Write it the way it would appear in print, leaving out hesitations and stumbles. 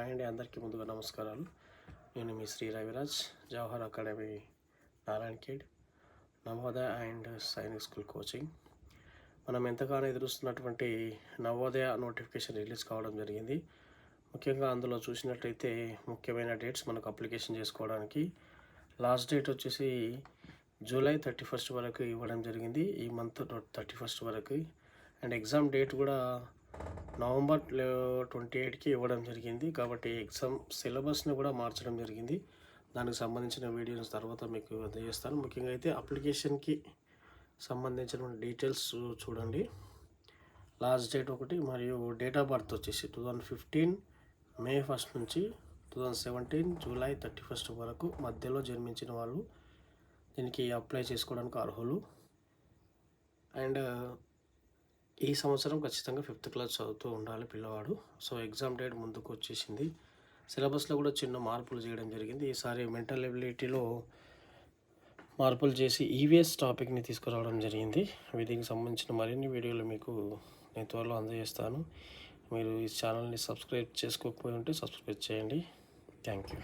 Hi అండి, అందరికీ ముందుగా నమస్కారాలు. నేను మీ Shri Raviraj, Jawahar academy, Narayankhed, Navodaya and Sainik school coaching. మనం ఎంతగానో ఎదురుస్తున్నటువంటి నవోదయ నోటిఫికేషన్ రిలీజ్ కావడం జరిగింది. ముఖ్యంగా అందులో చూసినట్లయితే ముఖ్యమైన డేట్స్ మనకు అప్లికేషన్ చేసుకోవడానికి లాస్ట్ డేట్ వచ్చేసి జూలై 31 వరకు ఇవ్వడం జరిగింది, ఈ మంత్ 31 వరకు. అండ్ ఎగ్జామ్ డేట్ కూడా నవంబర్ 28కి ఇవ్వడం జరిగింది. కాబట్టి ఎగ్జామ్ సిలబస్ని కూడా మార్చడం జరిగింది. దానికి సంబంధించిన వీడియోస్ తర్వాత మీకు అందజేస్తాను. ముఖ్యంగా అయితే అప్లికేషన్కి సంబంధించిన డీటెయిల్స్ చూడండి. లాస్ట్ డేట్ ఒకటి మరియు డేట్ ఆఫ్ బర్త్ వచ్చేసి 2015 మే 1 నుంచి 2017 జూలై 31 వరకు మధ్యలో జన్మించిన వాళ్ళు దీనికి అప్లై చేసుకోవడానికి అర్హులు. అండ్ ఈ సంవత్సరం ఖచ్చితంగా 5th క్లాస్ చదువుతూ ఉండాలి పిల్లవాడు. సో ఎగ్జామ్ డేట్ ముందుకు వచ్చేసింది. సిలబస్లో కూడా చిన్న మార్పులు చేయడం జరిగింది. ఈసారి మెంటల్ ఎబిలిటీలో మార్పులు చేసి ఈవీఎస్ టాపిక్ని తీసుకురావడం జరిగింది. దీనికి సంబంధించిన మరిన్ని వీడియోలు మీకు నేను త్వరలో అందజేస్తాను. మీరు ఈ ఛానల్ని సబ్స్క్రైబ్ చేసుకోకపోయి ఉంటే సబ్స్క్రైబ్ చేయండి. Thank you.